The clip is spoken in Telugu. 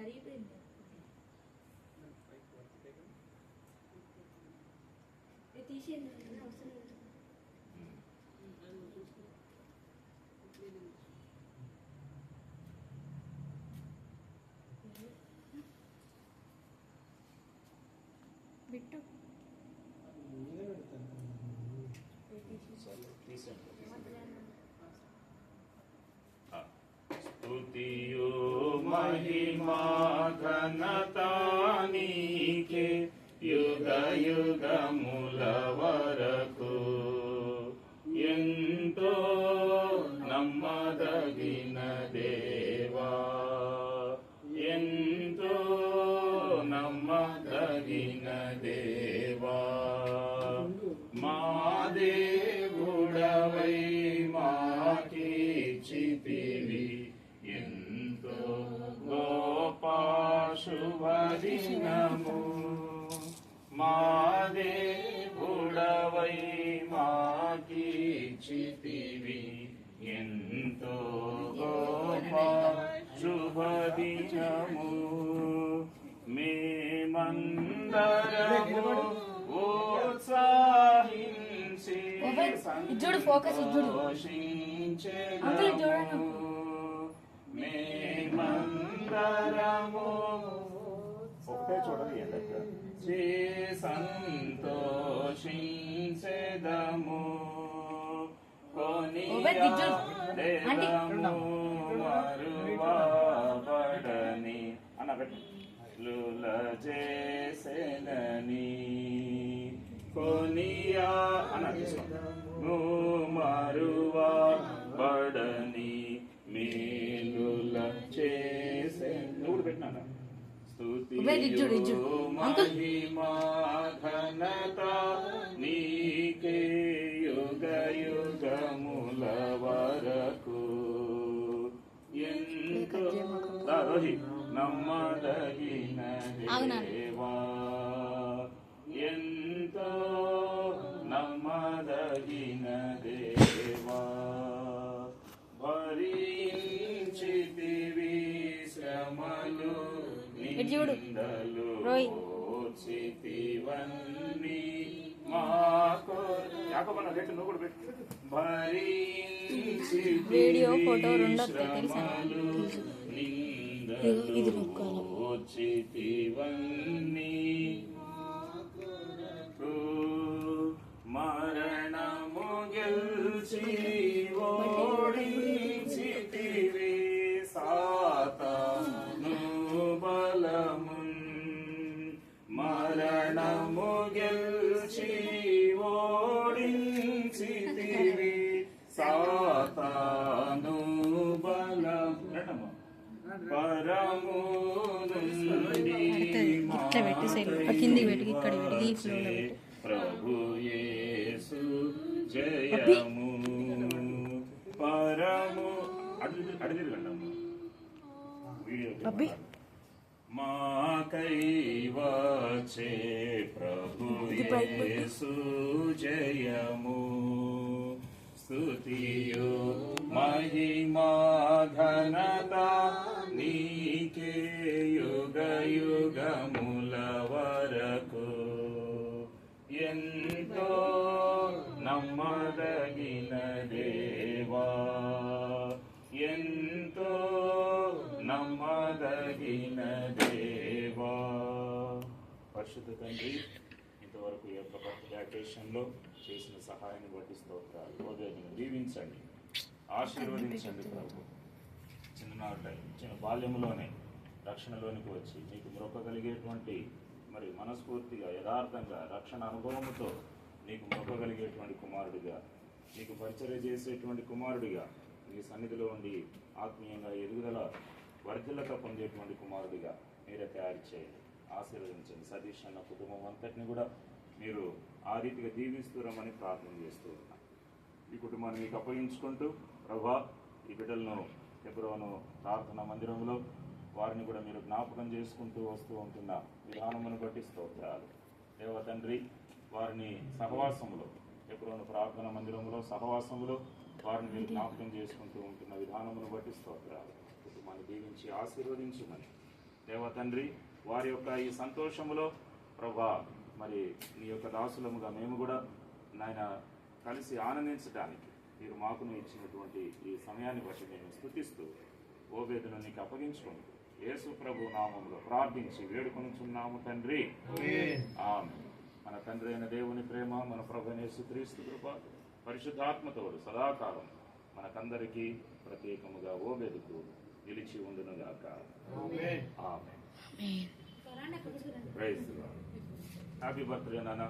కరిగిపోయింది. తీసేయండి అవసరం లేదు. బిట్టు స్తుతియు మహిమా ఘనతా నీకే యుగ యుగముల వరకు. ఎంతో నమ్మదగిన దేవా, ఎంతో నమ్మదగిన దేవా, మా దేవుడవై మాకిచ్చితివి ఎంతో గొప్ప శుభదినము. మా దేవుడవై మాకిచ్చితివి ఎంతో గొప్ప శుభదినము. మేమందరము ఉత్సాహించి సంతోషించెదము. మేమందరము ఒకటే చూడాలి సంతోషించెదము. కొనియాడెదము మరువబడని లుల చేసెనని. కొనియా అన్నను మరువబడని మేలుల చేసెను. పెట్టినా స్తుతియు మహిమా ఘనతా నీకే యుగ యుగముల వరకు. ఎంతో నమ్మదగిన దేవా, ఎంతో నమ్మదగిన దేవా, భరించితివి శ్రమలు నిందలు ఓర్చితివన్నీ మాకు. వీడియో ఫోటో రెండో ఓర్చితివన్నీ మరణము గెలిచి ఓడించితివి సాతాను బలమున్. మరణము గెలిచి ఓడించితివి సాతాను బలం. పరము నుండి ప్రభు యేసు జయము. పరము మాకై వచ్చే ప్రభు యేసు జయము. స్తుతియు మహిమా ఘనతా నీకే యుగ యుగముల వరకు. ఎంతో నమ్మదగిన దేవా, ఎంతో నమ్మదగిన దేవా. పరిశుద్ధ తండ్రి, ఇంతవరకు ఈ యొక్క వ్యాకేషన్లో చేసిన సహాయాన్ని బట్టి స్తోత్రాలు. ఉదయం దీవించండి, ఆశీర్వదించండి ప్రభు. చిన్న బాల్యంలోనే రక్షణలోనికి వచ్చి మీకు మొక్కగలిగేటువంటి మరి మనస్ఫూర్తిగా యథార్థంగా రక్షణ అనుభవంతో నీకు మొక్కగలిగేటువంటి కుమారుడిగా, నీకు పరిచర్య చేసేటువంటి కుమారుడిగా, నీ సన్నిధిలో ఉండి ఆత్మీయంగా ఎదుగుదల వర్ధిల్లత పొందేటువంటి కుమారుడిగా మీరే తయారు చేయండి, ఆశీర్వదించండి. సతీష్ అన్న కుటుంబం అంతటిని కూడా మీరు ఆ రీతిగా దీవిస్తురమని ప్రార్థన చేస్తూ ఉన్నాం. ఈ కుటుంబాన్ని మీకు అప్పగించుకుంటూ ప్రభా, ఈ బిడ్డలను హెబ్రోను ప్రార్థనా మందిరంలో వారిని కూడా మీరు జ్ఞాపకం చేసుకుంటూ వస్తూ ఉంటున్న విధానమును బట్టి స్తోత్రాలు. దేవ తండ్రి, వారిని సహవాసములో హెబ్రోను ప్రార్థనా మందిరంలో సహవాసములో వారిని మీరు జ్ఞాపకం చేసుకుంటూ ఉంటున్న విధానమును బట్టి స్తోత్రాలు. కుటుంబాన్ని దీవించి ఆశీర్వదించమని దేవ తండ్రి వారి యొక్క ఈ సంతోషములో ప్రభా మరి నీ యొక్క దాసులముగా మేము కూడా నాయన కలిసి ఆనందించడానికి మీరు మాకును ఇచ్చినటువంటి ఈ సమయాన్ని బట్టి నేను స్తుతిస్తూ ఓబేదును నీకు అప్పగించుకుంటూ యేసు ప్రభు నామములో ప్రార్థించి వేడుకొనుచున్నాము తండ్రి. ఆమేన్. మన తండ్రి అయిన దేవుని ప్రేమ, మన ప్రభు యేసు క్రీస్తు కృప, పరిశుద్ధాత్మతోడు సదాకాలం మనకందరికీ ప్రత్యేకముగా ఓబేదుకు నిలిచి ఉండునుగాక. ఆమేన్. వరాండా కలుసుకురండి. Praise the lord. Happy birthday నాన్న.